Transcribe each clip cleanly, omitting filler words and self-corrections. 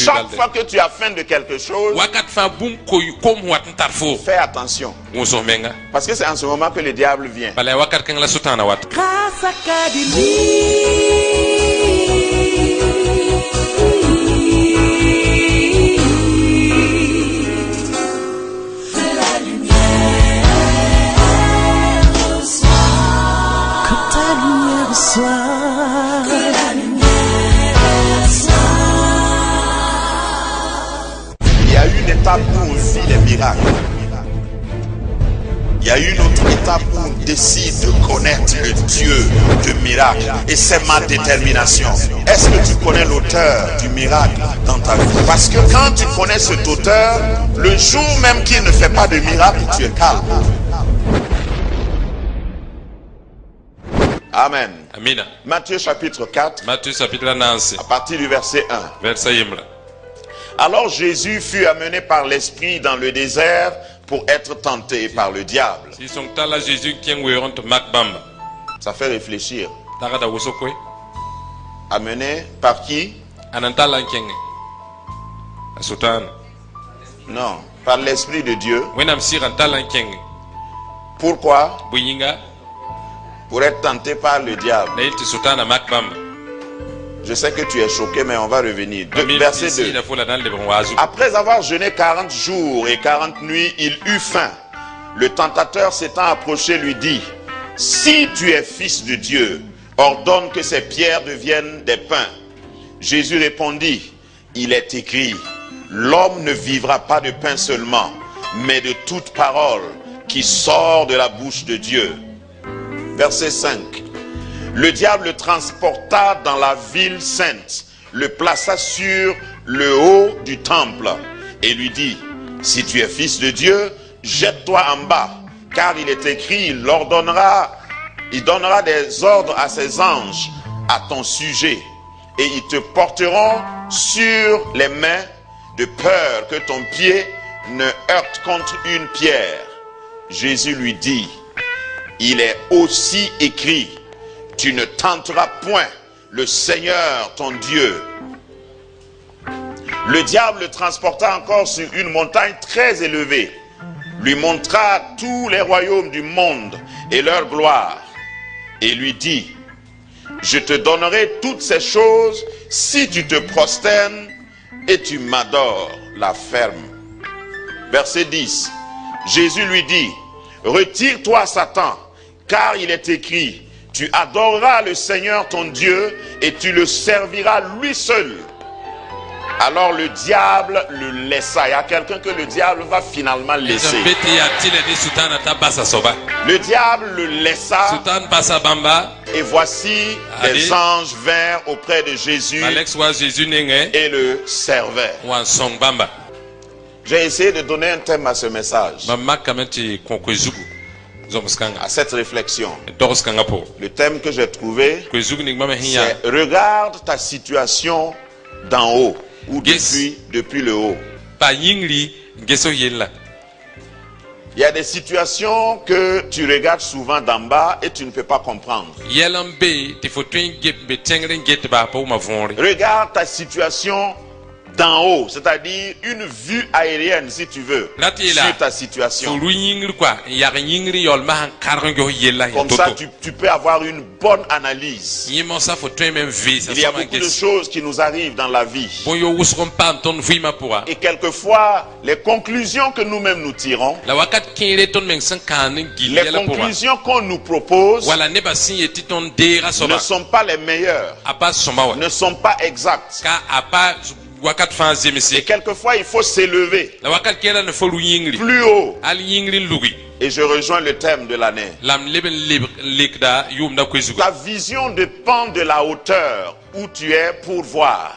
Chaque fois que tu as faim de quelque chose, fais attention. Parce que c'est en ce moment que le diable vient. Il y a une étape où on vit les miracles. Il y a une autre étape où on décide de connaître le Dieu de miracle. Et c'est ma détermination. Est-ce que tu connais l'auteur du miracle dans ta vie? Parce que quand tu connais cet auteur, le jour même qu'il ne fait pas de miracle, tu es calme. Amen. Amina. Matthieu chapitre 4, Matthieu chapitre 9. à partir du verset 1. Verset 1. Alors Jésus fut amené par l'Esprit dans le désert pour être tenté par le diable. Ça fait réfléchir. Amené par qui? Non, par l'Esprit de Dieu. Pourquoi? Pour être tenté par le diable. Je sais que tu es choqué, mais on va revenir. Verset 2. Après avoir jeûné 40 jours et 40 nuits, il eut faim. Le tentateur s'étant approché lui dit: si tu es fils de Dieu, ordonne que ces pierres deviennent des pains. Jésus répondit: il est écrit, l'homme ne vivra pas de pain seulement, mais de toute parole qui sort de la bouche de Dieu. Verset 5. Le diable le transporta dans la ville sainte, le plaça sur le haut du temple et lui dit: si tu es fils de Dieu, jette-toi en bas, car il est écrit, il donnera des ordres à ses anges à ton sujet, et ils te porteront sur les mains, de peur que ton pied ne heurte contre une pierre. Jésus lui dit: il est aussi écrit, tu ne tenteras point le Seigneur ton Dieu. Le diable le transporta encore sur une montagne très élevée, lui montra tous les royaumes du monde et leur gloire, et lui dit: je te donnerai toutes ces choses si tu te prosternes et tu m'adores. La ferme. Verset 10. Jésus lui dit: retire-toi, Satan, car il est écrit, tu adoreras le Seigneur ton Dieu et tu le serviras lui seul. Alors le diable le laissa. Il y a quelqu'un que le diable va finalement laisser. Le diable le laissa. Et voici des anges vinrent auprès de Jésus et le servaient. J'ai essayé de donner un thème à ce message, à cette réflexion. Le thème que j'ai trouvé, c'est: regarde ta situation d'en haut, ou depuis le haut. Il y a des situations que tu regardes souvent d'en bas et tu ne peux pas comprendre. Regarde ta situation d'en haut, c'est-à-dire une vue aérienne, si tu veux, sur ta situation. Comme ça, tu peux avoir une bonne analyse. Il y a beaucoup de choses qui nous arrivent dans la vie. Et quelquefois, les conclusions que nous-mêmes nous tirons, les conclusions qu'on nous propose, ne sont pas les meilleures, ne sont pas exactes. Et quelquefois il faut s'élever plus haut. Et je rejoins le thème de l'année. Ta vision dépend de la hauteur où tu es pour voir.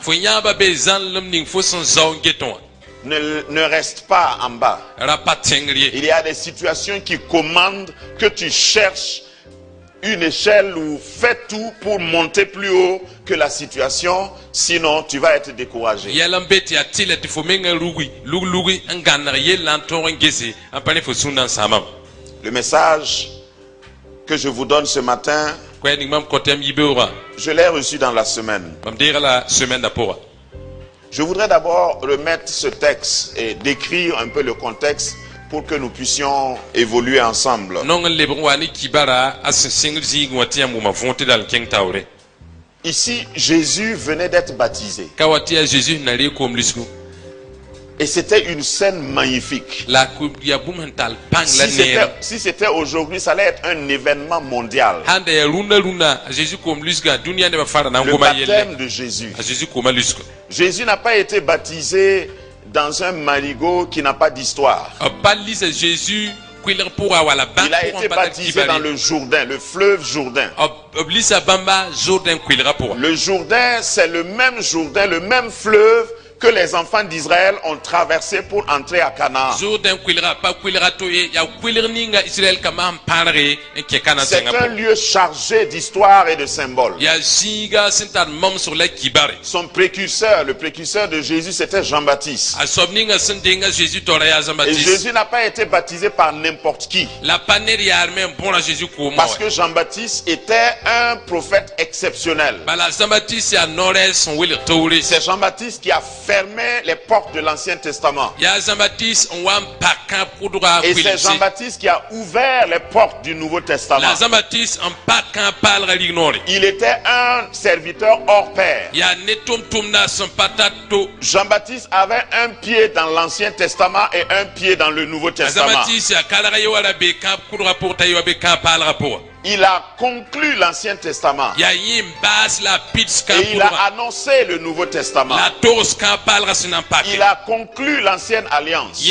Ne reste pas en bas. Il y a des situations qui commandent que tu cherches une échelle ou fais tout pour monter plus haut que la situation, sinon tu vas être découragé. Le message que je vous donne ce matin, je l'ai reçu dans la semaine. Je voudrais d'abord remettre ce texte et décrire un peu le contexte pour que nous puissions évoluer ensemble. Ici, Jésus venait d'être baptisé. Et c'était une scène magnifique. Si c'était aujourd'hui, ça allait être un événement mondial. Le baptême de Jésus. Jésus n'a pas été baptisé dans un marigot qui n'a pas d'histoire. Il a été baptisé dans le Jourdain, le fleuve Jourdain. Le Jourdain, c'est le même Jourdain, le même fleuve que les enfants d'Israël ont traversé pour entrer à Canaan. C'est un lieu chargé d'histoire et de symboles. Son précurseur, le précurseur de Jésus, c'était Jean-Baptiste. Et Jésus n'a pas été baptisé par n'importe qui. Parce que Jean-Baptiste était un prophète exceptionnel. C'est Jean-Baptiste qui a fermé les portes de l'Ancien Testament. Et c'est Jean-Baptiste qui a ouvert les portes du Nouveau Testament. Il était un serviteur hors pair. Jean-Baptiste avait un pied dans l'Ancien Testament et un pied dans le Nouveau Testament. Il a conclu l'Ancien Testament. Et il a annoncé le Nouveau Testament. Il a conclu l'Ancienne Alliance.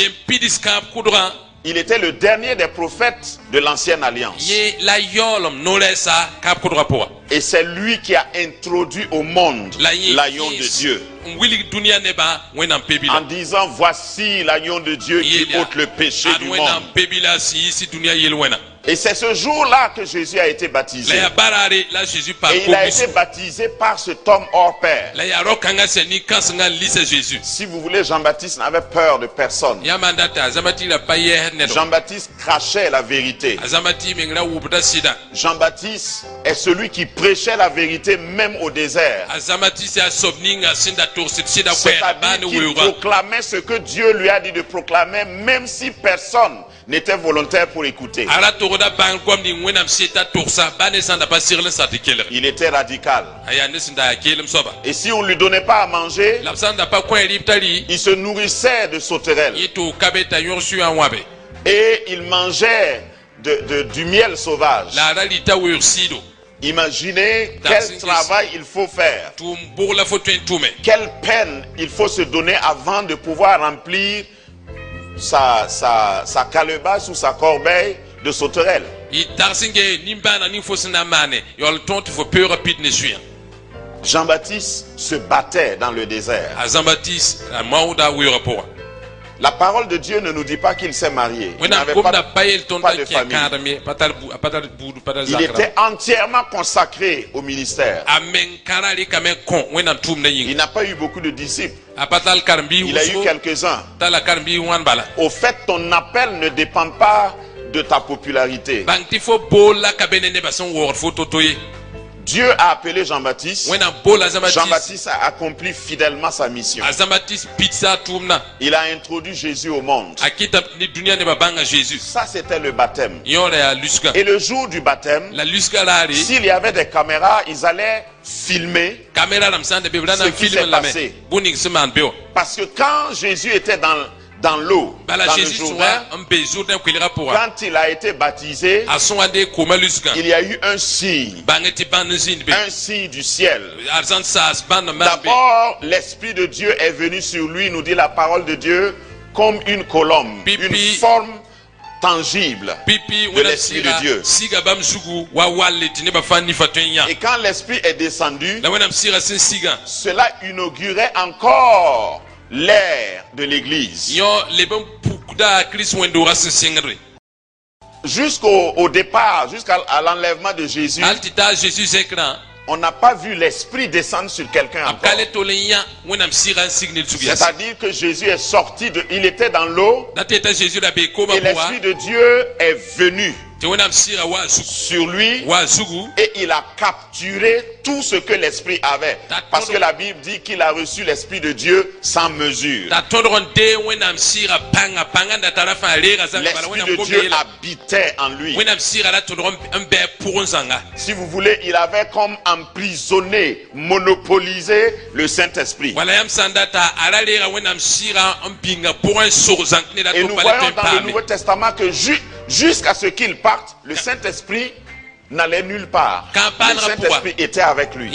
Il était le dernier des prophètes de l'Ancienne Alliance. Et c'est lui qui a introduit au monde l'agneau de Dieu. En disant, voici l'agneau de Dieu qui ôte le péché du monde. Et c'est ce jour-là que Jésus a été baptisé. Et il a été baptisé par cet homme hors pair. Si vous voulez, Jean-Baptiste n'avait peur de personne. Jean-Baptiste crachait la vérité. Jean-Baptiste est celui qui prêchait la vérité même au désert. C'est-à-dire qu'il proclamait ce que Dieu lui a dit de proclamer, même si personne n'était volontaire pour écouter. Il était radical. Et si on ne lui donnait pas à manger, il se nourrissait de sauterelles. Et il mangeait du miel sauvage. Imaginez quel travail il faut faire. Quelle peine il faut se donner avant de pouvoir remplir sa calebasse ou sa corbeille de sauterelles. Jean-Baptiste se battait dans le désert. La parole de Dieu ne nous dit pas qu'il s'est marié. Il n'avait pas de famille. Il était entièrement consacré au ministère. Il n'a pas eu beaucoup de disciples. Il a eu quelques-uns. Au fait, ton appel ne dépend pas de ta popularité. Dieu a appelé Jean-Baptiste. Jean-Baptiste a accompli fidèlement sa mission. Il a introduit Jésus au monde. Ça, c'était le baptême. Et le jour du baptême, s'il y avait des caméras, ils allaient filmer ce qui s'est passé. Parce que quand Jésus était dans l'eau, dans le Jourdain, quand il a été baptisé, il y a eu un signe du ciel. D'abord, l'Esprit de Dieu est venu sur lui, nous dit la parole de Dieu, comme une colombe, une forme tangible de l'Esprit de Dieu. Et quand l'Esprit est descendu, cela inaugurait encore l'ère de l'église. Jusqu'au départ, jusqu'à l'enlèvement de Jésus, on n'a pas vu l'Esprit descendre sur quelqu'un encore. C'est-à-dire que Jésus est sorti, il était dans l'eau, et l'Esprit de Dieu est venu sur lui et il a capturé tout ce que l'esprit avait. Parce que la Bible dit qu'il a reçu l'esprit de Dieu sans mesure. L'esprit de Dieu habitait en lui. Si vous voulez, il avait comme emprisonné, monopolisé le Saint-Esprit. Et nous voyons dans le Nouveau Testament que jusqu'à ce qu'il parte, le Saint-Esprit n'allait nulle part. Le Saint-Esprit était avec lui.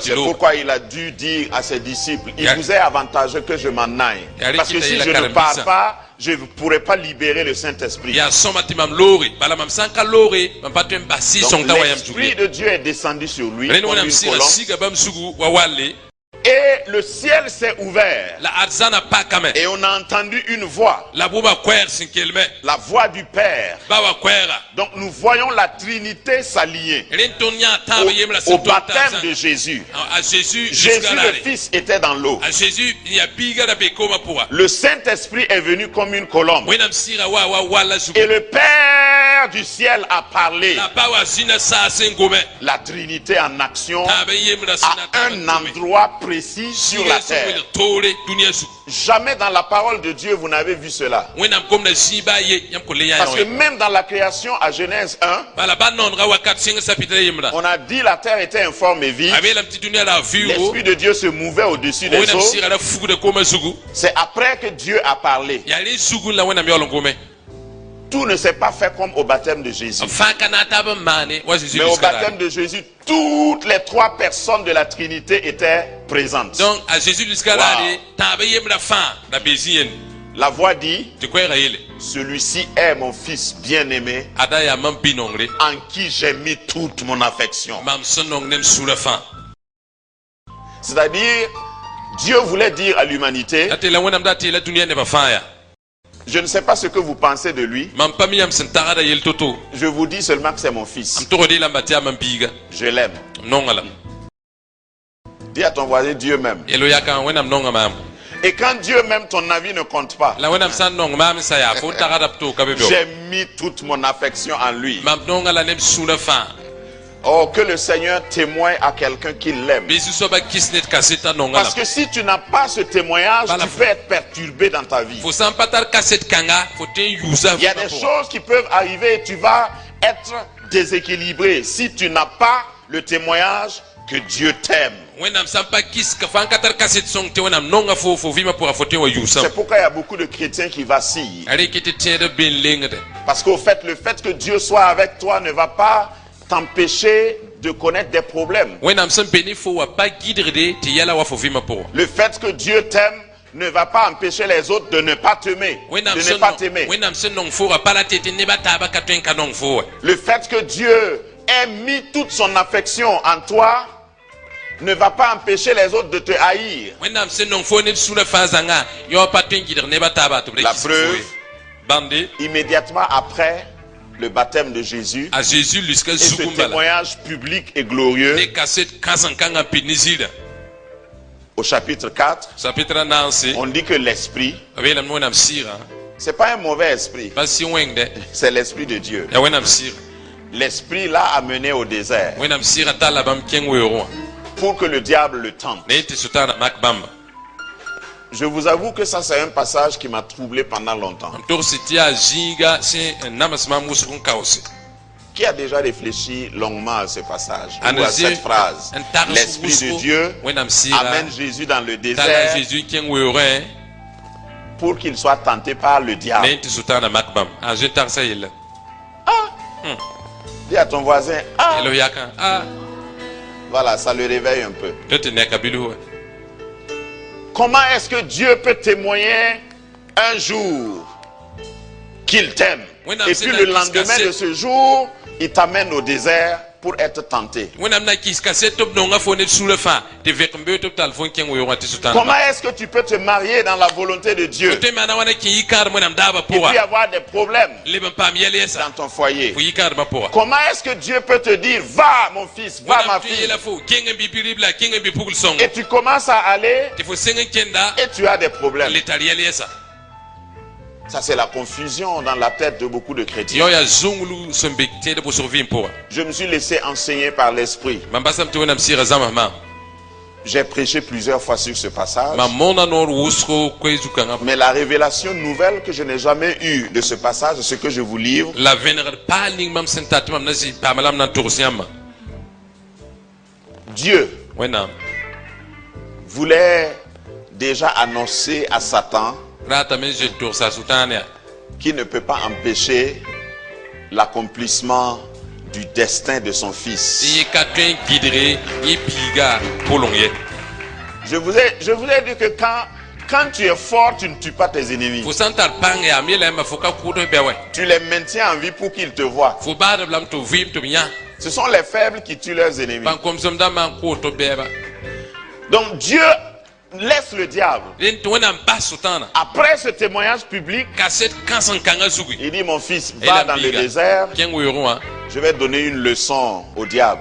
C'est pourquoi il a dû dire à ses disciples, il vous est avantageux que je m'en aille. Parce que si je ne pars pas, je ne pourrai pas libérer le Saint-Esprit. L'Esprit de Dieu est descendu sur lui comme une colombe. Et le ciel s'est ouvert. Et on a entendu une voix. La voix du Père. Donc nous voyons la Trinité s'allier au baptême de Jésus. Jésus le Fils était dans l'eau. Le Saint-Esprit est venu comme une colombe. Et le Père du ciel a parlé. La Trinité en action à un endroit précis sur la terre. Jamais dans la parole de Dieu vous n'avez vu cela. Parce que même dans la création à Genèse 1, on a dit la terre était informe et vide. L'Esprit de Dieu se mouvait au-dessus des eaux. C'est après que Dieu a parlé. Tout ne s'est pas fait comme au baptême de Jésus. Mais au baptême de Jésus, toutes les trois personnes de la Trinité étaient présentes. Donc, à Jésus la voix dit, celui-ci est mon fils bien-aimé, en qui j'ai mis toute mon affection. C'est-à-dire, Dieu voulait dire à l'humanité, je ne sais pas ce que vous pensez de lui. Je vous dis seulement que c'est mon fils. Je l'aime. Dis à ton voisin, Dieu m'aime. Et quand Dieu m'aime, ton avis ne compte pas. J'ai mis toute mon affection en lui. Oh, que le Seigneur témoigne à quelqu'un qui l'aime. Parce que si tu n'as pas ce témoignage, tu peux être perturbé dans ta vie. Il y a des choses qui peuvent arriver et tu vas être déséquilibré si tu n'as pas le témoignage que Dieu t'aime. C'est pourquoi il y a beaucoup de chrétiens qui vacillent. Parce qu'au fait, le fait que Dieu soit avec toi ne va pas t'empêcher de connaître des problèmes. Le fait que Dieu t'aime ne va pas empêcher les autres de ne pas t'aimer, de ne pas t'aimer. Le fait que Dieu ait mis toute son affection en toi ne va pas empêcher les autres de te haïr. La preuve, immédiatement après le baptême de Jésus, et ce témoignage public et glorieux, au chapitre 4, on dit que l'esprit, c'est pas un mauvais esprit, c'est l'esprit de Dieu. L'esprit l'a amené au désert pour que le diable le tente. Je vous avoue que ça c'est un passage qui m'a troublé pendant longtemps. Qui a déjà réfléchi longuement à ce passage ou à cette phrase? L'Esprit de Dieu amène Jésus dans le désert pour qu'il soit tenté par le diable. Dis à ton voisin, voilà, ça le réveille un peu. Comment est-ce que Dieu peut témoigner un jour qu'il t'aime et puis le lendemain de ce jour, il t'amène au désert pour être tenté? Comment est-ce que tu peux te marier dans la volonté de Dieu et puis avoir des problèmes dans ton foyer? Comment est-ce que Dieu peut te dire, va mon fils, va ma fille, et tu commences à aller et tu as des problèmes? Ça, c'est la confusion dans la tête de beaucoup de chrétiens. Je me suis laissé enseigner par l'Esprit. J'ai prêché plusieurs fois sur ce passage. Mais la révélation nouvelle que je n'ai jamais eue de ce passage, ce que je vous livre, Dieu voulait déjà annoncer à Satan qui ne peut pas empêcher l'accomplissement du destin de son fils. Je vous ai dit que quand tu es fort, tu ne tues pas tes ennemis. Tu les maintiens en vie pour qu'ils te voient. Ce sont les faibles qui tuent leurs ennemis. Donc Dieu laisse le diable. Après ce témoignage public, il dit: mon fils, va dans le désert. Je vais donner une leçon au diable.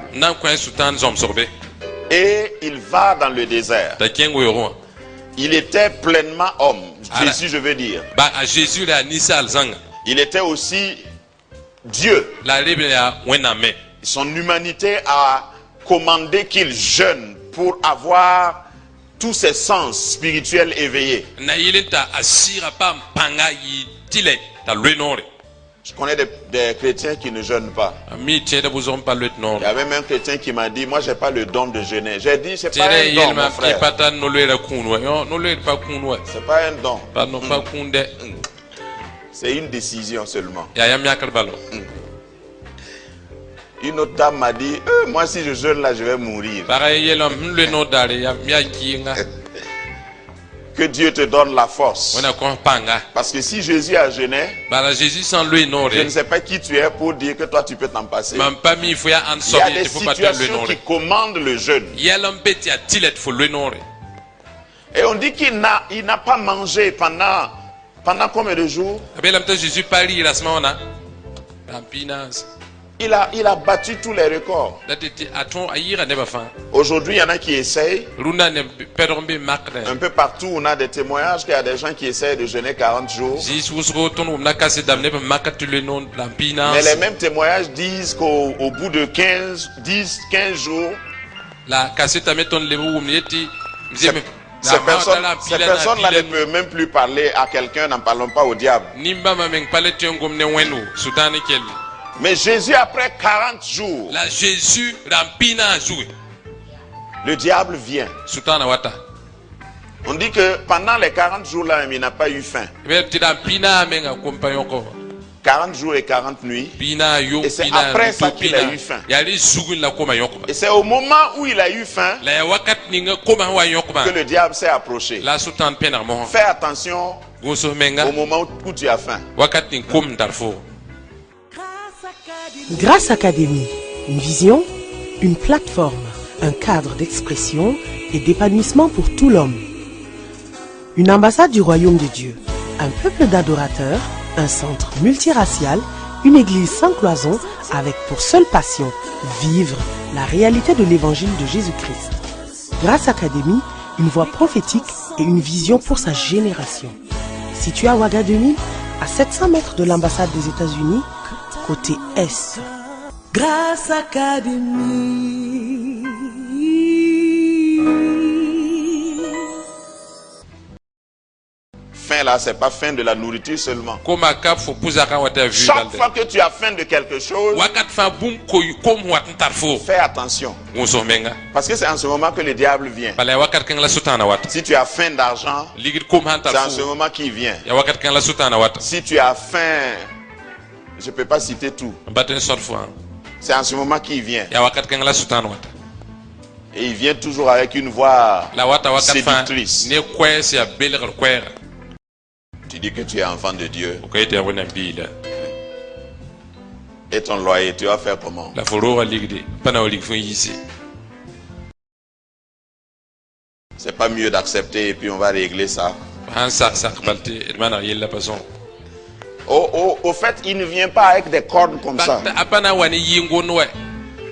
Et il va dans le désert. Il était pleinement homme. Jésus, je veux dire. Il était aussi Dieu. Son humanité a commandé qu'il jeûne pour avoir tous ses sens spirituels éveillés. Je connais des chrétiens qui ne jeûnent pas. Il y avait même un chrétien qui m'a dit: moi j'ai pas le don de jeûner. J'ai dit: c'est pas un don, mon frère. C'est pas un don. C'est une décision seulement. Une autre dame m'a dit: moi si je jeûne là, je vais mourir. Que Dieu te donne la force. Parce que si Jésus a jeûné, je ne sais pas qui tu es pour dire que toi tu peux t'en passer. Il y a des situations qui commandent le jeûne. Et on dit qu'il n'a pas mangé pendant combien de jours? Il a battu tous les records. Aujourd'hui, il y en a qui essayent. Un peu partout, on a des témoignages qu'il y a des gens qui essayent de jeûner 40 jours. Mais les mêmes témoignages disent qu'au bout de 15 jours, ces personnes-là ne peuvent même plus parler à quelqu'un, n'en parlons pas au diable. Mais Jésus, après 40 jours, le diable vient. On dit que pendant les 40 jours-là, il n'a pas eu faim. 40 jours et 40 nuits. Et c'est après ça qu'il a eu faim. Et c'est au moment où il a eu faim que le diable s'est approché. Fais attention au moment où tu as faim. Grâce Académie, une vision, une plateforme, un cadre d'expression et d'épanouissement pour tout l'homme. Une ambassade du royaume de Dieu, un peuple d'adorateurs, un centre multiracial, une église sans cloison avec pour seule passion vivre la réalité de l'évangile de Jésus-Christ. Grâce Académie, une voix prophétique et une vision pour sa génération. Situé à Ouagadougou, à 700 mètres de l'ambassade des États-Unis, côté Est. Grâce Académie. Faim là, c'est pas faim de la nourriture seulement. Chaque fois que tu as faim de quelque chose, fais attention. Parce que c'est en ce moment que le diable vient. Si tu as faim d'argent, c'est en ce moment qu'il vient. Si tu as faim, je ne peux pas citer tout. C'est en ce moment qu'il vient. Et il vient toujours avec une voix séductrice. Tu dis que tu es enfant de Dieu. Et ton loyer, tu vas faire comment? C'est pas mieux d'accepter et puis on va régler ça. Au fait, il ne vient pas avec des cordes comme ça.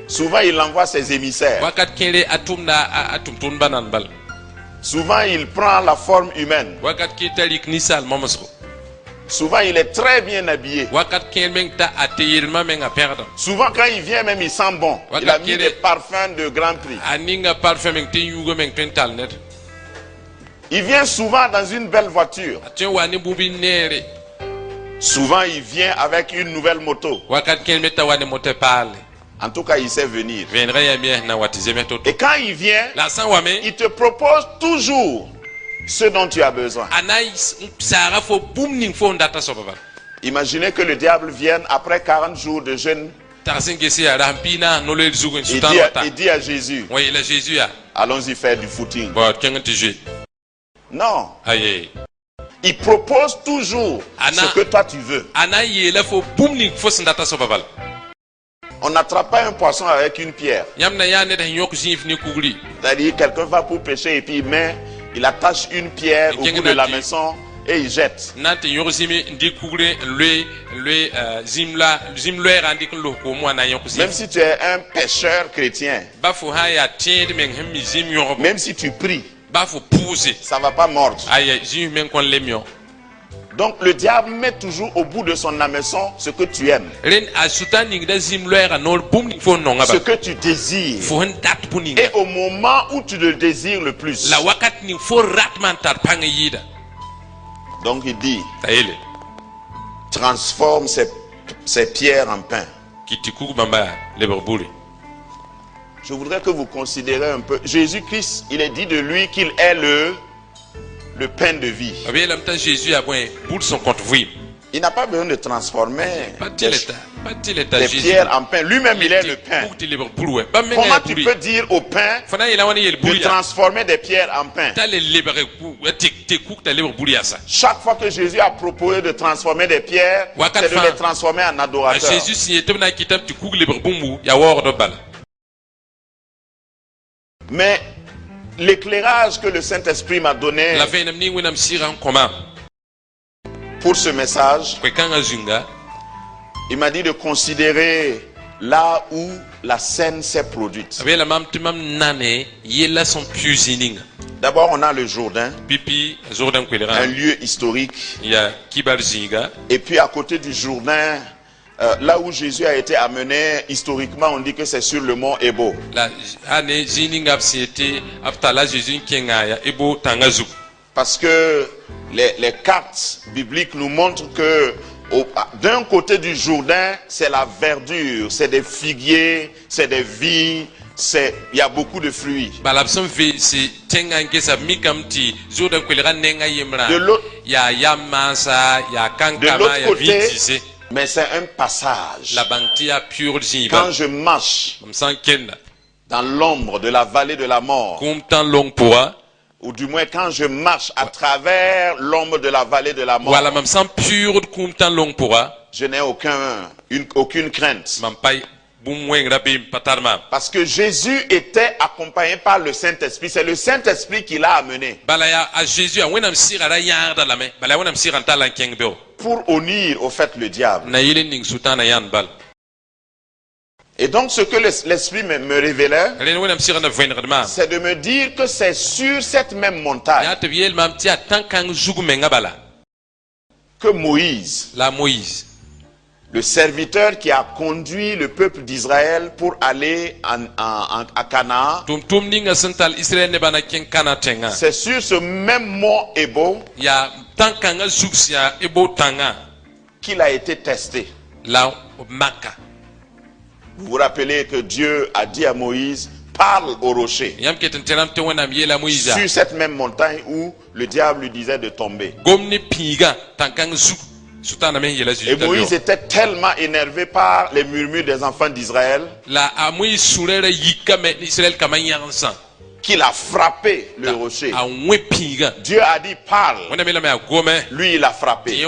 Souvent, il envoie ses émissaires. Souvent, il prend la forme humaine. Souvent, il est très bien habillé. Souvent, quand il vient, même il sent bon. Il a mis des parfums de grand prix. Il vient souvent dans une belle voiture. Souvent, il vient avec une nouvelle moto. En tout cas, il sait venir. Et quand il vient, il te propose toujours ce dont tu as besoin. Imaginez que le diable vienne après 40 jours de jeûne. Il dit à Jésus, allons-y faire du footing. Non. Il propose toujours ce que toi tu veux. On n'attrape pas un poisson avec une pierre. C'est-à-dire quelqu'un va pour pêcher et puis il attache une pierre au bout de la maison et il jette. Même si tu es un pêcheur chrétien, même si tu pries, ça ne va pas mordre. Donc le diable met toujours au bout de son hameçon ce que tu aimes, ce que tu désires, et au moment où tu le désires le plus. Donc il dit, transforme ces pierres en pain. Je voudrais que vous considérez un peu. Jésus-Christ, il est dit de lui qu'il est le pain de vie. Il n'a pas besoin de transformer des pierres en pain. Lui-même, il est le pain. Comment tu peux dire au pain de transformer des pierres en pain? Chaque fois que Jésus a proposé de transformer des pierres, c'est de les transformer en adorateurs. Mais l'éclairage que le Saint-Esprit m'a donné pour ce message, il m'a dit de considérer là où la scène s'est produite. D'abord, on a le Jourdain, un lieu historique. Et puis à côté du Jourdain, là où Jésus a été amené, historiquement, on dit que c'est sur le mont Ebo. Parce que les cartes bibliques nous montrent que d'un côté du Jourdain, c'est la verdure, c'est des figuiers, c'est des vignes, il y a beaucoup de fruits. De l'autre côté, mais c'est un passage. Quand je marche dans l'ombre de la vallée de la mort, ou du moins quand je marche à travers l'ombre de la vallée de la mort, je n'ai aucune crainte. Parce que Jésus était accompagné par le Saint-Esprit. C'est le Saint-Esprit qui l'a amené pour unir au fait le diable. Et donc ce que l'Esprit me révélait, c'est de me dire que c'est sur cette même montagne que Moïse, le serviteur qui a conduit le peuple d'Israël pour aller à Canaan, c'est sur ce même mont Ebo qu'il a été testé. Vous vous rappelez que Dieu a dit à Moïse, parle au rocher. Sur cette même montagne où le diable lui disait de tomber. Et Moïse était tellement énervé par les murmures des enfants d'Israël qu'il a frappé le rocher. Dieu a dit parle. Lui, il a frappé.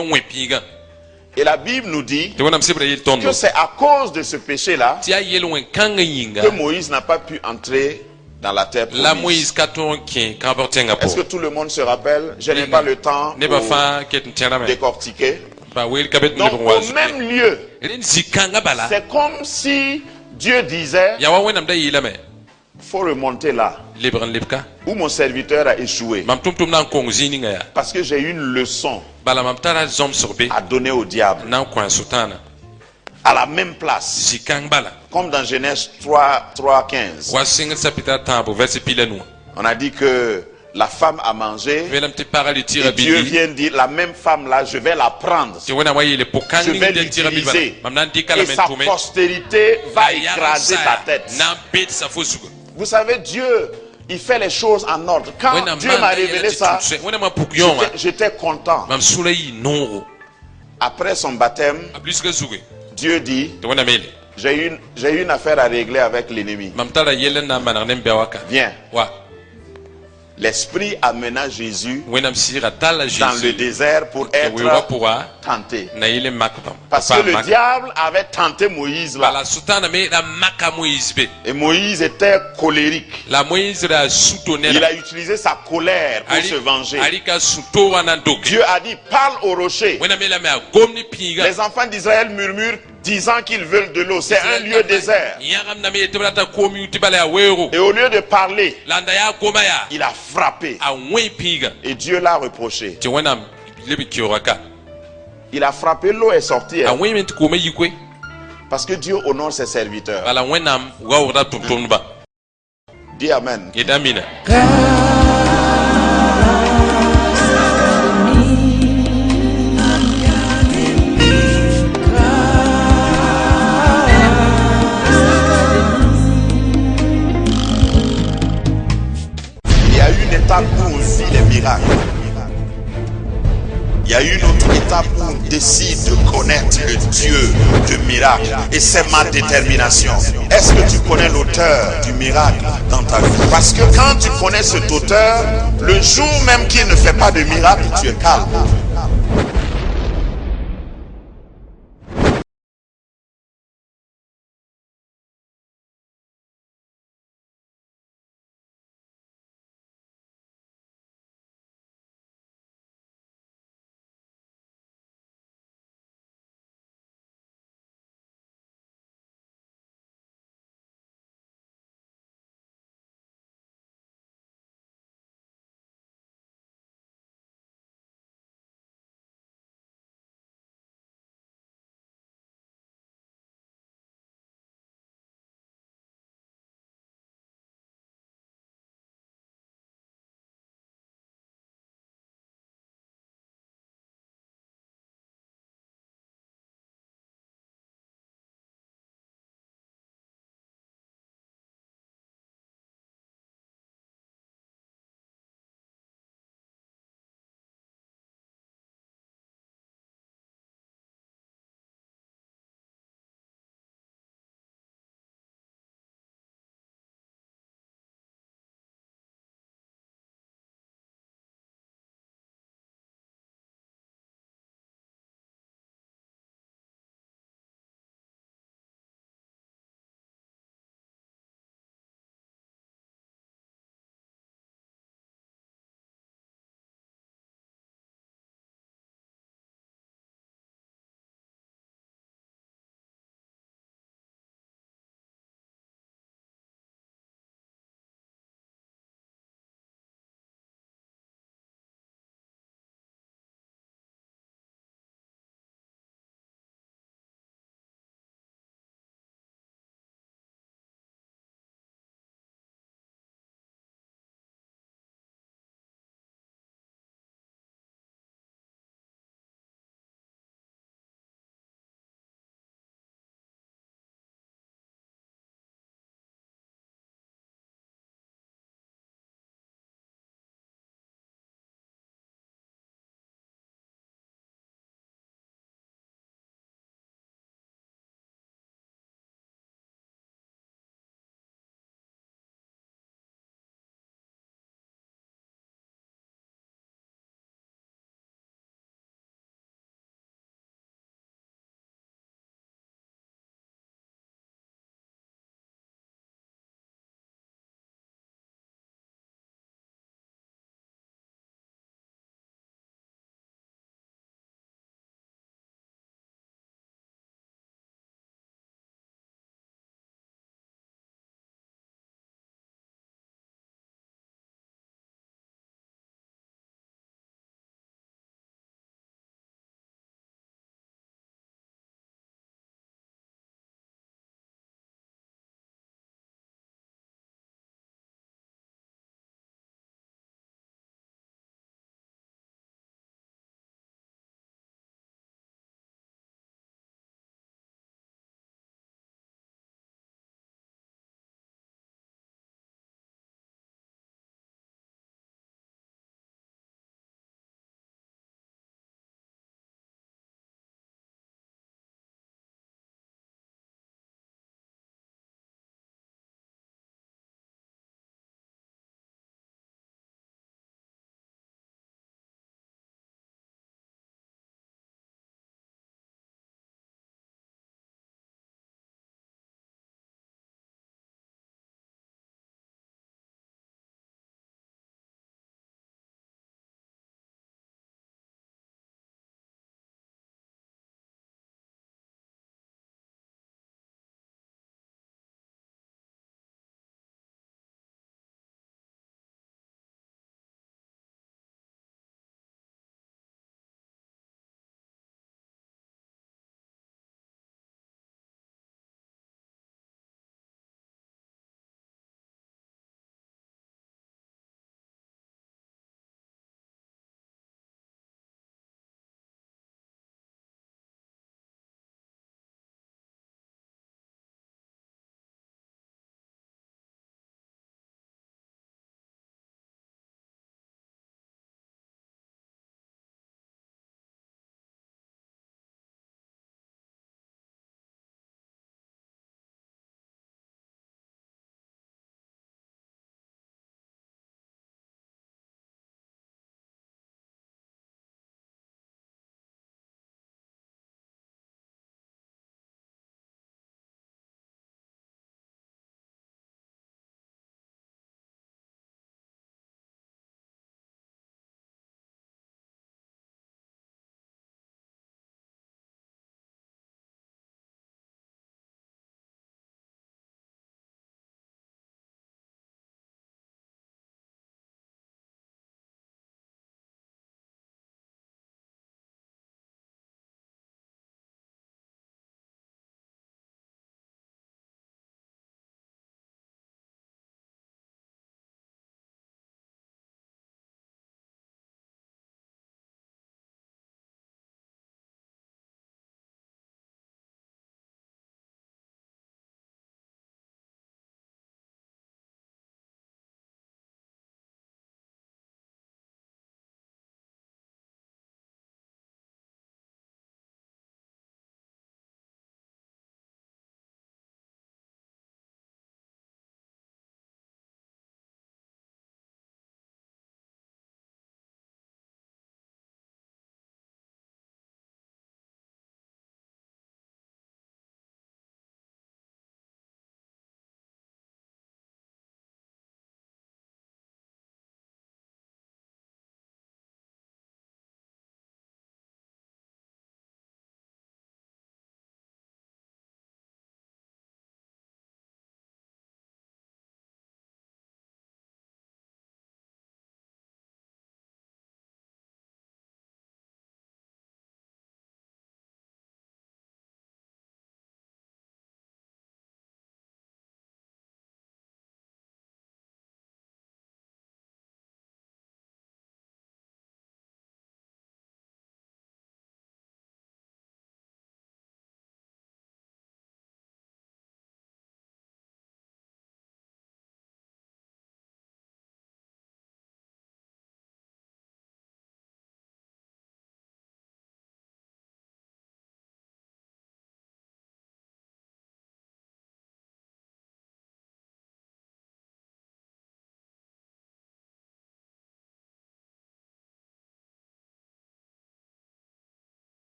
Et la Bible nous dit que c'est à cause de ce péché-là que Moïse n'a pas pu entrer dans la terre promise. Est-ce que tout le monde se rappelle? Je n'ai pas le temps pour décortiquer. Donc au même lieu, c'est comme si Dieu disait, faut remonter là où mon serviteur a échoué. Parce que j'ai une leçon a donné au diable. À la même place. Comme dans Genèse 3:15. On a dit que la femme a mangé. Et Dieu vient dire, la même femme là, je vais la prendre. Je vais l'utiliser. Et sa postérité va écraser ta tête. Vous savez, Dieu, il fait les choses en ordre. Quand Dieu m'a révélé ça, j'étais content. Après son baptême, Dieu dit, j'ai une affaire à régler avec l'ennemi. Viens. L'Esprit amena Jésus dans le désert pour être tenté. Parce que le diable avait tenté Moïse là. Et Moïse était colérique. Il a utilisé sa colère pour se venger. Dieu a dit, parle au rocher. Les enfants d'Israël murmurent, disant qu'ils veulent de l'eau. C'est un lieu désert. Et au lieu de parler, il a frappé. Et Dieu l'a reproché. Il a frappé, l'eau est sortie. Parce que Dieu honore ses serviteurs. Dis Amen. Où on vit les miracles. Il y a une autre étape où on décide de connaître le Dieu de miracle. Et c'est ma détermination. Est-ce que tu connais l'auteur du miracle dans ta vie? Parce que quand tu connais cet auteur, le jour même qu'il ne fait pas de miracle, tu es calme.